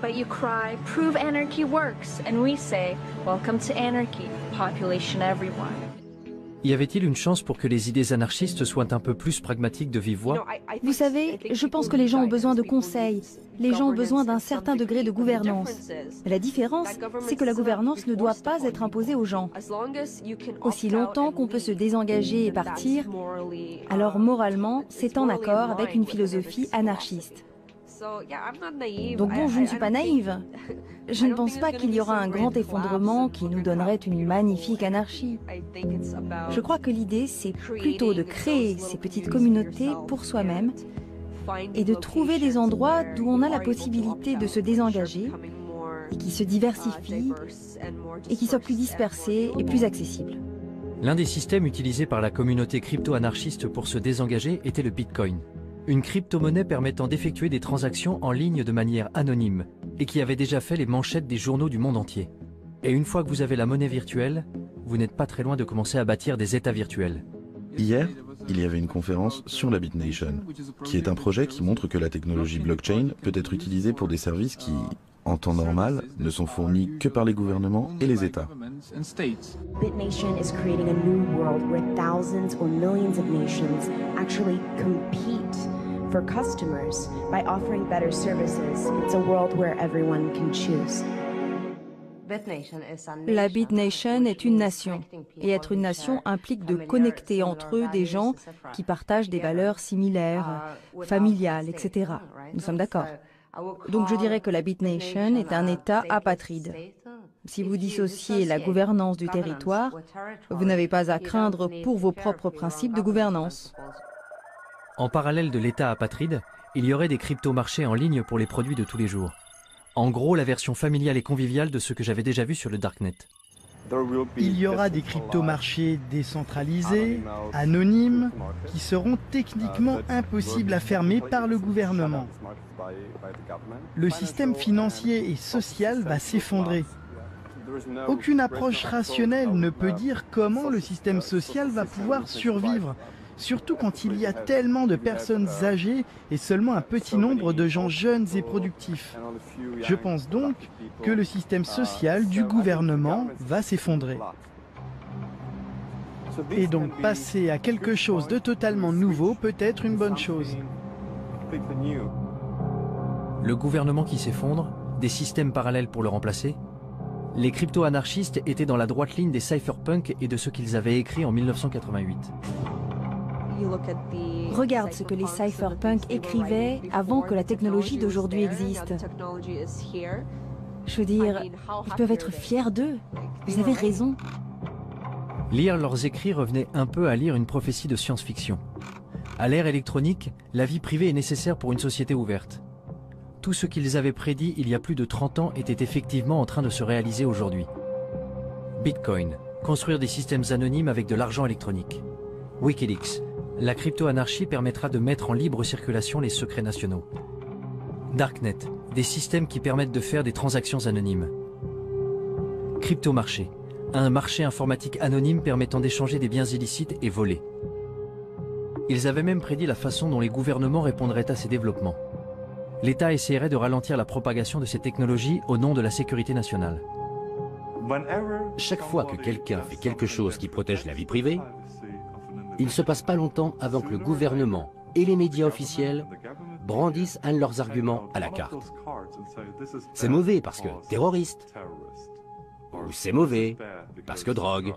But you cry, prove anarchy works, and we say, welcome to anarchy, population everyone. Y avait-il une chance pour que les idées anarchistes soient un peu plus pragmatiques de vive voix? Vous savez, je pense que les gens ont besoin de conseils. Les gens ont besoin d'un certain degré de gouvernance. La différence, c'est que la gouvernance ne doit pas être imposée aux gens. Aussi longtemps qu'on peut se désengager et partir, alors moralement, c'est en accord avec une philosophie anarchiste. Donc bon, je ne suis pas naïve. Je ne pense pas qu'il y aura un grand effondrement qui nous donnerait une magnifique anarchie. Je crois que l'idée, c'est plutôt de créer ces petites communautés pour soi-même et de trouver des endroits d'où on a la possibilité de se désengager et qui se diversifient et qui soient plus dispersés et plus accessibles. L'un des systèmes utilisés par la communauté crypto-anarchiste pour se désengager était le Bitcoin. Une crypto-monnaie permettant d'effectuer des transactions en ligne de manière anonyme et qui avait déjà fait les manchettes des journaux du monde entier. Et une fois que vous avez la monnaie virtuelle, vous n'êtes pas très loin de commencer à bâtir des États virtuels. Hier, il y avait une conférence sur la BitNation, qui est un projet qui montre que la technologie blockchain peut être utilisée pour des services qui, en temps normal, ne sont fournis que par les gouvernements et les États. BitNation is creating a new world where thousands or millions of nations actually compete for customers by offering better services. It's a world where everyone can choose. La BitNation est une nation, et être une nation implique de connecter entre eux des gens qui partagent des valeurs similaires, familiales, etc. Nous sommes d'accord. Donc je dirais que la BitNation est un État apatride. Si vous dissociez la gouvernance du territoire, vous n'avez pas à craindre pour vos propres principes de gouvernance. En parallèle de l'État apatride, il y aurait des crypto-marchés en ligne pour les produits de tous les jours. En gros, la version familiale et conviviale de ce que j'avais déjà vu sur le Darknet. Il y aura des crypto-marchés décentralisés, anonymes, qui seront techniquement impossibles à fermer par le gouvernement. Le système financier et social va s'effondrer. Aucune approche rationnelle ne peut dire comment le système social va pouvoir survivre, surtout quand il y a tellement de personnes âgées et seulement un petit nombre de gens jeunes et productifs. Je pense donc que le système social du gouvernement va s'effondrer. Et donc passer à quelque chose de totalement nouveau peut être une bonne chose. Le gouvernement qui s'effondre, des systèmes parallèles pour le remplacer. Les crypto-anarchistes étaient dans la droite ligne des cypherpunks et de ce qu'ils avaient écrit en 1988. Regarde ce que les cypherpunks écrivaient avant que la technologie d'aujourd'hui existe. Je veux dire, ils peuvent être fiers d'eux. Vous avez raison. Lire leurs écrits revenait un peu à lire une prophétie de science-fiction. À l'ère électronique, la vie privée est nécessaire pour une société ouverte. Tout ce qu'ils avaient prédit il y a plus de 30 ans était effectivement en train de se réaliser aujourd'hui. Bitcoin, construire des systèmes anonymes avec de l'argent électronique. Wikileaks, la crypto-anarchie permettra de mettre en libre circulation les secrets nationaux. Darknet, des systèmes qui permettent de faire des transactions anonymes. Crypto-marché, un marché informatique anonyme permettant d'échanger des biens illicites et volés. Ils avaient même prédit la façon dont les gouvernements répondraient à ces développements. L'État essaierait de ralentir la propagation de ces technologies au nom de la sécurité nationale. Chaque fois que quelqu'un fait quelque chose qui protège la vie privée, il ne se passe pas longtemps avant que le gouvernement et les médias officiels brandissent un de leurs arguments à la carte. C'est mauvais parce que terroriste, ou c'est mauvais parce que drogue.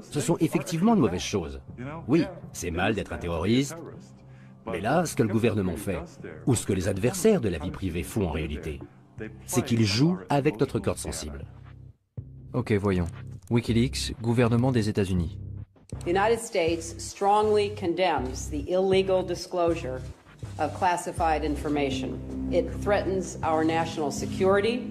Ce sont effectivement de mauvaises choses. Oui, c'est mal d'être un terroriste, mais là, ce que le gouvernement fait, ou ce que les adversaires de la vie privée font en réalité, c'est qu'ils jouent avec notre corde sensible. Ok, voyons. Wikileaks, gouvernement des États-Unis. The United States strongly condemns the illegal disclosure of classified information. It threatens our national security.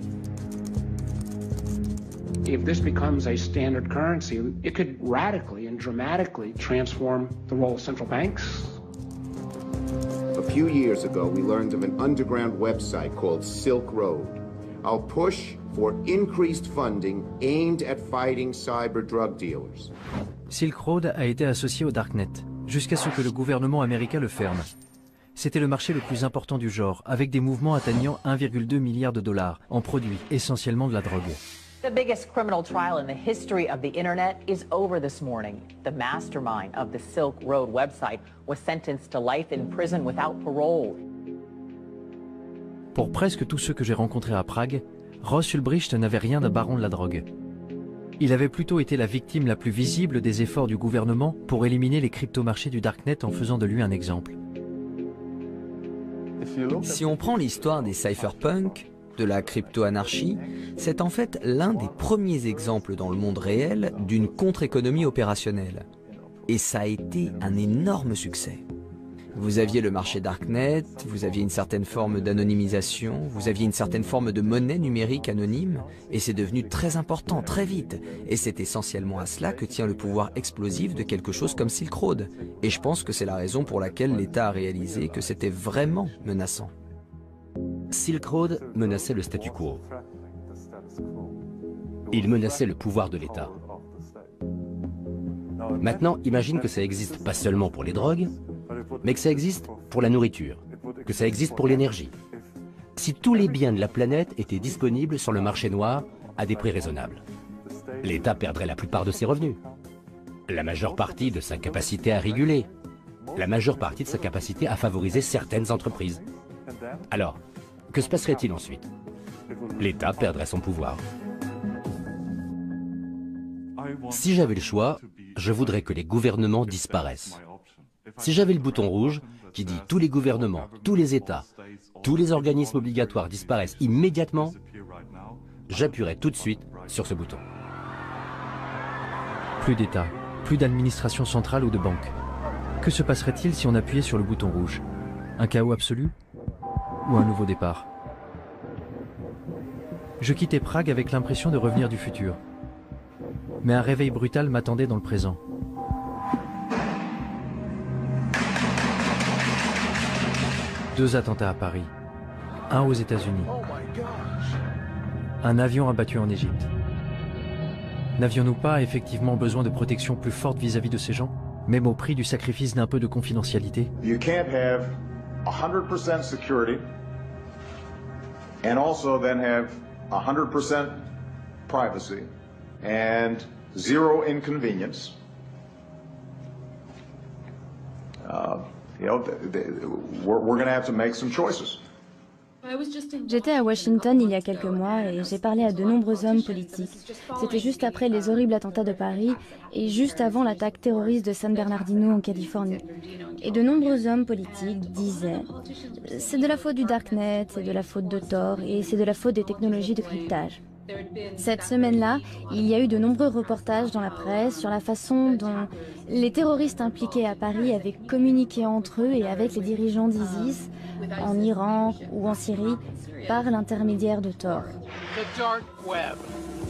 If this becomes a standard currency, it could radically and dramatically transform the role of central banks. A few years ago, we learned of an underground website called Silk Road. Our push for increased funding aimed at fighting cyber drug dealers. Silk Road a été associé au Darknet, jusqu'à ce que le gouvernement américain le ferme. C'était le marché le plus important du genre, avec des mouvements atteignant 1,2 milliard de dollars en produits, essentiellement de la drogue. The biggest criminal trial in the history of the internet is over this morning. The mastermind of the Silk Road website was sentenced to life in prison without parole. Pour presque tous ceux que j'ai rencontrés à Prague, Ross Ulbricht n'avait rien d'un baron de la drogue. Il avait plutôt été la victime la plus visible des efforts du gouvernement pour éliminer les cryptomarchés du Darknet en faisant de lui un exemple. Si on prend l'histoire des cypherpunks, de la crypto-anarchie, c'est en fait l'un des premiers exemples dans le monde réel d'une contre-économie opérationnelle. Et ça a été un énorme succès. Vous aviez le marché Darknet, vous aviez une certaine forme d'anonymisation, vous aviez une certaine forme de monnaie numérique anonyme, et c'est devenu très important, très vite. Et c'est essentiellement à cela que tient le pouvoir explosif de quelque chose comme Silk Road. Et je pense que c'est la raison pour laquelle l'État a réalisé que c'était vraiment menaçant. Silk Road menaçait le statu quo. Il menaçait le pouvoir de l'État. Maintenant, imagine que ça existe pas seulement pour les drogues, mais que ça existe pour la nourriture, que ça existe pour l'énergie. Si tous les biens de la planète étaient disponibles sur le marché noir à des prix raisonnables, l'État perdrait la plupart de ses revenus, la majeure partie de sa capacité à réguler, la majeure partie de sa capacité à favoriser certaines entreprises. Alors, que se passerait-il ensuite? L'État perdrait son pouvoir. Si j'avais le choix, je voudrais que les gouvernements disparaissent. Si j'avais le bouton rouge qui dit tous les gouvernements, tous les États, tous les organismes obligatoires disparaissent immédiatement, j'appuierais tout de suite sur ce bouton. Plus d'État, plus d'administration centrale ou de banque. Que se passerait-il si on appuyait sur le bouton rouge? Un chaos absolu? Ou un nouveau départ? Je quittais Prague avec l'impression de revenir du futur. Mais un réveil brutal m'attendait dans le présent. Deux attentats à Paris, un aux États-Unis, un avion abattu en Égypte. N'avions-nous pas effectivement besoin de protection plus forte vis-à-vis de ces gens, même au prix du sacrifice d'un peu de confidentialité? You can't have 100% security and also then have 100% privacy and zero inconvenience. We're going to have to make some choices. J'étais à Washington il y a quelques mois et j'ai parlé à de nombreux hommes politiques. C'était juste après les horribles attentats de Paris et juste avant l'attaque terroriste de San Bernardino en Californie. Et de nombreux hommes politiques disaient « C'est de la faute du Darknet, c'est de la faute de Tor et c'est de la faute des technologies de cryptage ». Cette semaine-là, il y a eu de nombreux reportages dans la presse sur la façon dont les terroristes impliqués à Paris avaient communiqué entre eux et avec les dirigeants d'ISIS, en Iran ou en Syrie, par l'intermédiaire de Tor. The dark web.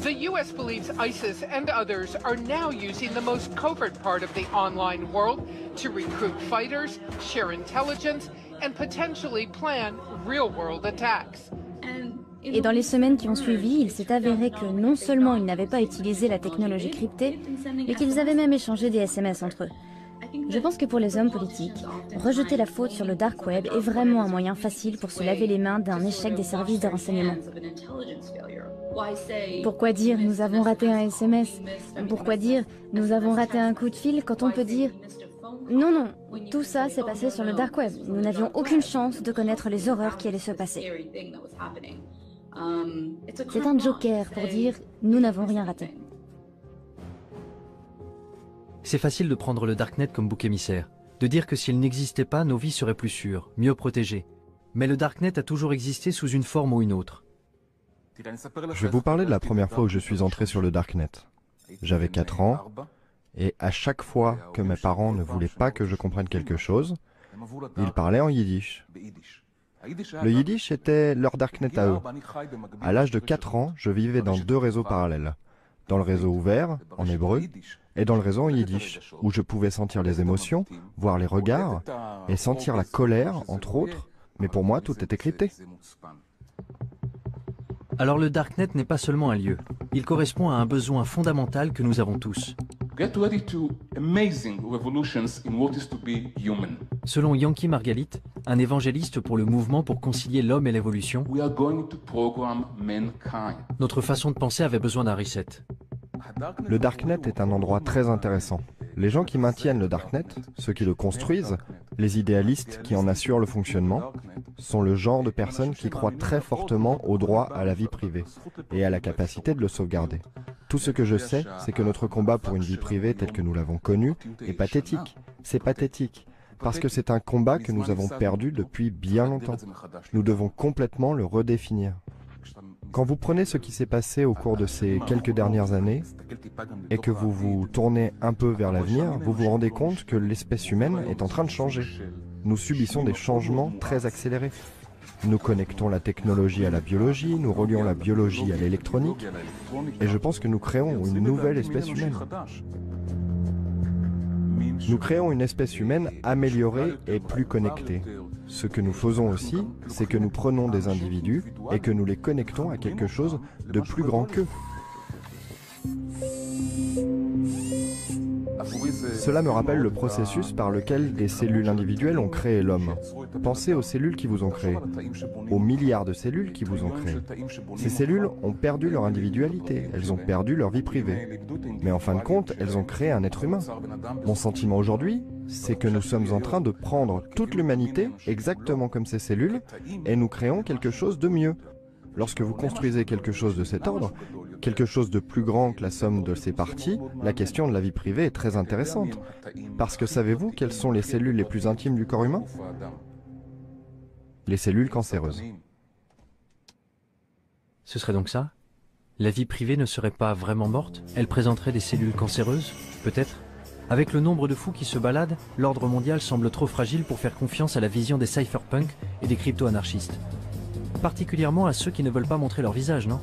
The US believes ISIS and others are now using the most covert part of the online world to recruit fighters, share intelligence, and potentially plan real-world attacks. Et dans les semaines qui ont suivi, il s'est avéré que non seulement ils n'avaient pas utilisé la technologie cryptée, mais qu'ils avaient même échangé des SMS entre eux. Je pense que pour les hommes politiques, rejeter la faute sur le dark web est vraiment un moyen facile pour se laver les mains d'un échec des services de renseignement. Pourquoi dire « nous avons raté un SMS » ? Pourquoi dire « nous avons raté un coup de fil » quand on peut dire « non, non, tout ça s'est passé sur le dark web, nous n'avions aucune chance de connaître les horreurs qui allaient se passer ». C'est un joker pour dire « nous n'avons rien raté ». C'est facile de prendre le Darknet comme bouc émissaire, de dire que s'il n'existait pas, nos vies seraient plus sûres, mieux protégées. Mais le Darknet a toujours existé sous une forme ou une autre. Je vais vous parler de la première fois où je suis entré sur le Darknet. J'avais 4 ans, et à chaque fois que mes parents ne voulaient pas que je comprenne quelque chose, ils parlaient en yiddish. Le yiddish était leur Darknet à eux. À l'âge de 4 ans, je vivais dans 2 réseaux parallèles. Dans le réseau ouvert, en hébreu, et dans le réseau en yiddish, où je pouvais sentir les émotions, voir les regards, et sentir la colère, entre autres, mais pour moi, tout était crypté. Alors le Darknet n'est pas seulement un lieu, il correspond à un besoin fondamental que nous avons tous. Get ready to amazing revolutions in what is to be human. Selon Yanky Margalit, un évangéliste pour le mouvement pour concilier l'homme et l'évolution, notre façon de penser avait besoin d'un reset. Le Darknet est un endroit très intéressant. Les gens qui maintiennent le Darknet, ceux qui le construisent, les idéalistes qui en assurent le fonctionnement, sont le genre de personnes qui croient très fortement au droit à la vie privée et à la capacité de le sauvegarder. Tout ce que je sais, c'est que notre combat pour une vie privée telle que nous l'avons connue est pathétique. C'est pathétique, parce que c'est un combat que nous avons perdu depuis bien longtemps. Nous devons complètement le redéfinir. Quand vous prenez ce qui s'est passé au cours de ces quelques dernières années et que vous vous tournez un peu vers l'avenir, vous vous rendez compte que l'espèce humaine est en train de changer. Nous subissons des changements très accélérés. Nous connectons la technologie à la biologie, nous relions la biologie à l'électronique, et je pense que nous créons une nouvelle espèce humaine. Nous créons une espèce humaine améliorée et plus connectée. Ce que nous faisons aussi, c'est que nous prenons des individus et que nous les connectons à quelque chose de plus grand qu'eux. Cela me rappelle le processus par lequel des cellules individuelles ont créé l'homme. Pensez aux cellules qui vous ont créé, aux milliards de cellules qui vous ont créé. Ces cellules ont perdu leur individualité, elles ont perdu leur vie privée. Mais en fin de compte, elles ont créé un être humain. Mon sentiment aujourd'hui, c'est que nous sommes en train de prendre toute l'humanité, exactement comme ces cellules, et nous créons quelque chose de mieux. Lorsque vous construisez quelque chose de cet ordre, quelque chose de plus grand que la somme de ses parties, la question de la vie privée est très intéressante. Parce que savez-vous quelles sont les cellules les plus intimes du corps humain? Les cellules cancéreuses. Ce serait donc ça? La vie privée ne serait pas vraiment morte? Elle présenterait des cellules cancéreuses? Peut-être? Avec le nombre de fous qui se baladent, l'ordre mondial semble trop fragile pour faire confiance à la vision des cypherpunks et des crypto-anarchistes. Particulièrement à ceux qui ne veulent pas montrer leur visage, non?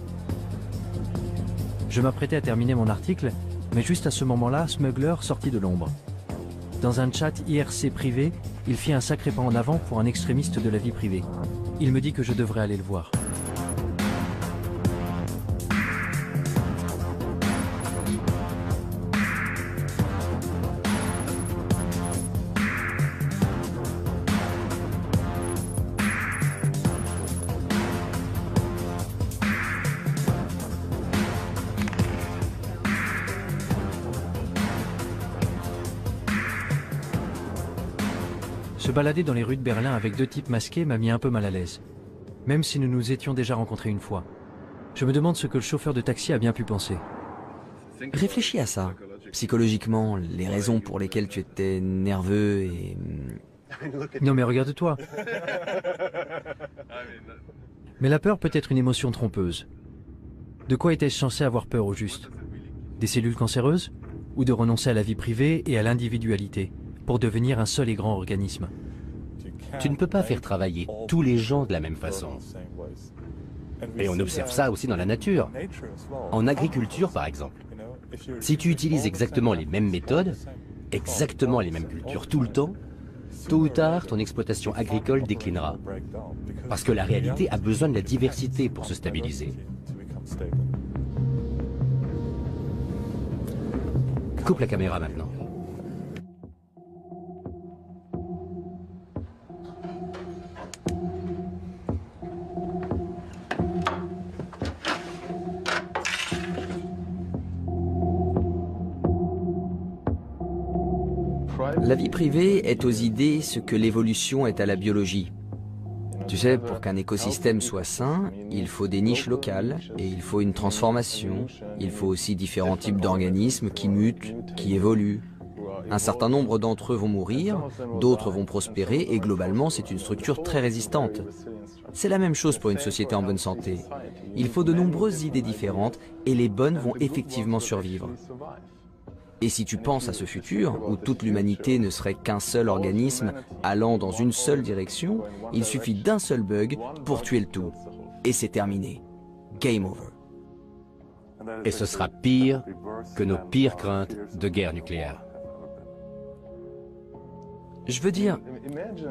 Je m'apprêtais à terminer mon article, mais juste à ce moment-là, Smuggler sortit de l'ombre. Dans un chat IRC privé, il fit un sacré pas en avant pour un extrémiste de la vie privée. Il me dit que je devrais aller le voir. Se balader dans les rues de Berlin avec deux types masqués m'a mis un peu mal à l'aise, même si nous nous étions déjà rencontrés une fois. Je me demande ce que le chauffeur de taxi a bien pu penser. Réfléchis à ça. Psychologiquement, les raisons pour lesquelles tu étais nerveux et... Non mais regarde-toi. Mais la peur peut être une émotion trompeuse. De quoi était-je censé avoir peur au juste? Des cellules cancéreuses? Ou de renoncer à la vie privée et à l'individualité pour devenir un seul et grand organisme? Tu ne peux pas faire travailler tous les gens de la même façon. Et on observe ça aussi dans la nature. En agriculture, par exemple. Si tu utilises exactement les mêmes méthodes, exactement les mêmes cultures tout le temps, tôt ou tard, ton exploitation agricole déclinera. Parce que la réalité a besoin de la diversité pour se stabiliser. Coupe la caméra maintenant. La vie privée est aux idées ce que l'évolution est à la biologie. Tu sais, pour qu'un écosystème soit sain, il faut des niches locales et il faut une transformation. Il faut aussi différents types d'organismes qui mutent, qui évoluent. Un certain nombre d'entre eux vont mourir, d'autres vont prospérer et globalement c'est une structure très résistante. C'est la même chose pour une société en bonne santé. Il faut de nombreuses idées différentes et les bonnes vont effectivement survivre. Et si tu penses à ce futur, où toute l'humanité ne serait qu'un seul organisme allant dans une seule direction, il suffit d'un seul bug pour tuer le tout. Et c'est terminé. Game over. Et ce sera pire que nos pires craintes de guerre nucléaire. Je veux dire,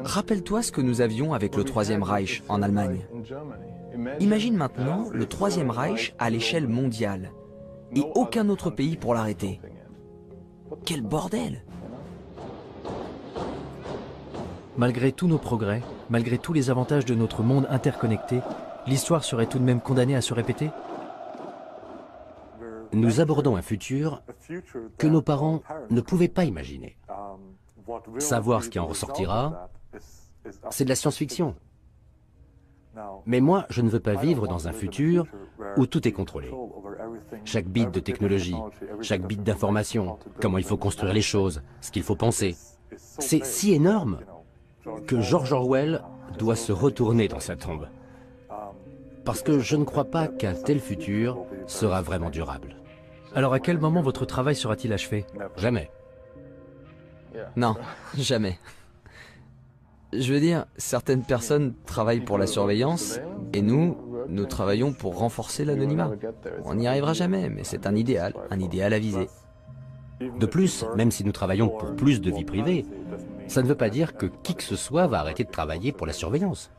rappelle-toi ce que nous avions avec le Troisième Reich en Allemagne. Imagine maintenant le Troisième Reich à l'échelle mondiale et aucun autre pays pour l'arrêter. Quel bordel! Malgré tous nos progrès, malgré tous les avantages de notre monde interconnecté, l'histoire serait tout de même condamnée à se répéter? Nous abordons un futur que nos parents ne pouvaient pas imaginer. Savoir ce qui en ressortira, c'est de la science-fiction. Mais moi, je ne veux pas vivre dans un futur où tout est contrôlé. Chaque bit de technologie, chaque bit d'information, comment il faut construire les choses, ce qu'il faut penser. C'est si énorme que George Orwell doit se retourner dans sa tombe. Parce que je ne crois pas qu'un tel futur sera vraiment durable. Alors à quel moment votre travail sera-t-il achevé? Jamais. Non, jamais. Je veux dire, certaines personnes travaillent pour la surveillance, et nous travaillons pour renforcer l'anonymat. On n'y arrivera jamais, mais c'est un idéal à viser. De plus, même si nous travaillons pour plus de vie privée, ça ne veut pas dire que qui que ce soit va arrêter de travailler pour la surveillance.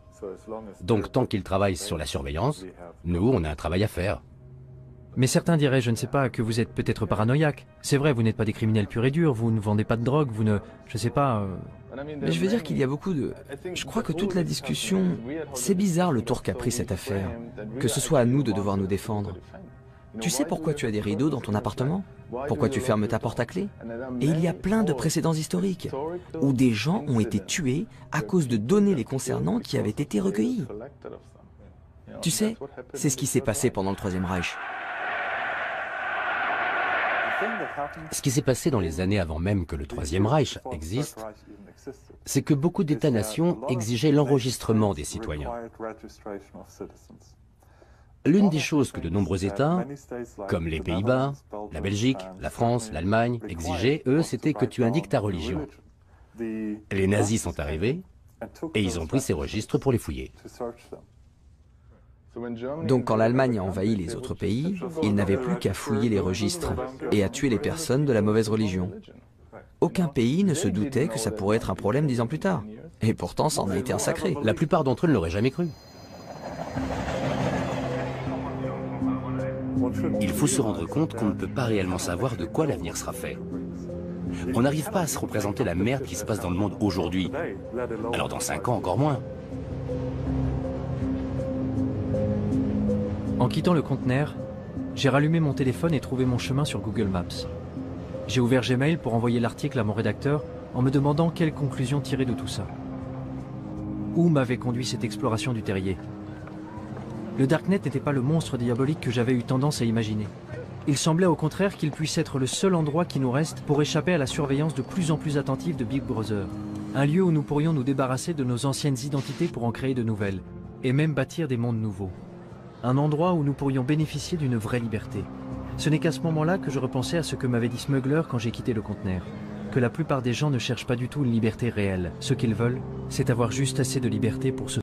Donc tant qu'ils travaillent sur la surveillance, nous, on a un travail à faire. Mais certains diraient, je ne sais pas, que vous êtes peut-être paranoïaque. C'est vrai, vous n'êtes pas des criminels purs et durs, vous ne vendez pas de drogue, vous ne... je sais pas... Mais je veux dire qu'il y a beaucoup de... Je crois que toute la discussion... C'est bizarre le tour qu'a pris cette affaire. Que ce soit à nous de devoir nous défendre. Tu sais pourquoi tu as des rideaux dans ton appartement? Pourquoi tu fermes ta porte à clé? Et il y a plein de précédents historiques, où des gens ont été tués à cause de données les concernant qui avaient été recueillies. Tu sais, c'est ce qui s'est passé pendant le Troisième Reich. Ce qui s'est passé dans les années avant même que le Troisième Reich existe, c'est que beaucoup d'États-nations exigeaient l'enregistrement des citoyens. L'une des choses que de nombreux États, comme les Pays-Bas, la Belgique, la France, l'Allemagne, exigeaient, eux, c'était que tu indiques ta religion. Les nazis sont arrivés et ils ont pris ces registres pour les fouiller. Donc quand l'Allemagne a envahi les autres pays, ils n'avaient plus qu'à fouiller les registres et à tuer les personnes de la mauvaise religion. Aucun pays ne se doutait que ça pourrait être un problème 10 ans plus tard. Et pourtant, ça en a été un sacré. La plupart d'entre eux ne l'auraient jamais cru. Il faut se rendre compte qu'on ne peut pas réellement savoir de quoi l'avenir sera fait. On n'arrive pas à se représenter la merde qui se passe dans le monde aujourd'hui. Alors dans 5 ans, encore moins. En quittant le conteneur, j'ai rallumé mon téléphone et trouvé mon chemin sur Google Maps. J'ai ouvert Gmail pour envoyer l'article à mon rédacteur en me demandant quelle conclusion tirer de tout ça. Où m'avait conduit cette exploration du terrier? Le Darknet n'était pas le monstre diabolique que j'avais eu tendance à imaginer. Il semblait au contraire qu'il puisse être le seul endroit qui nous reste pour échapper à la surveillance de plus en plus attentive de Big Brother. Un lieu où nous pourrions nous débarrasser de nos anciennes identités pour en créer de nouvelles, et même bâtir des mondes nouveaux. Un endroit où nous pourrions bénéficier d'une vraie liberté. Ce n'est qu'à ce moment-là que je repensais à ce que m'avait dit Smuggler quand j'ai quitté le conteneur. Que la plupart des gens ne cherchent pas du tout une liberté réelle. Ce qu'ils veulent, c'est avoir juste assez de liberté pour se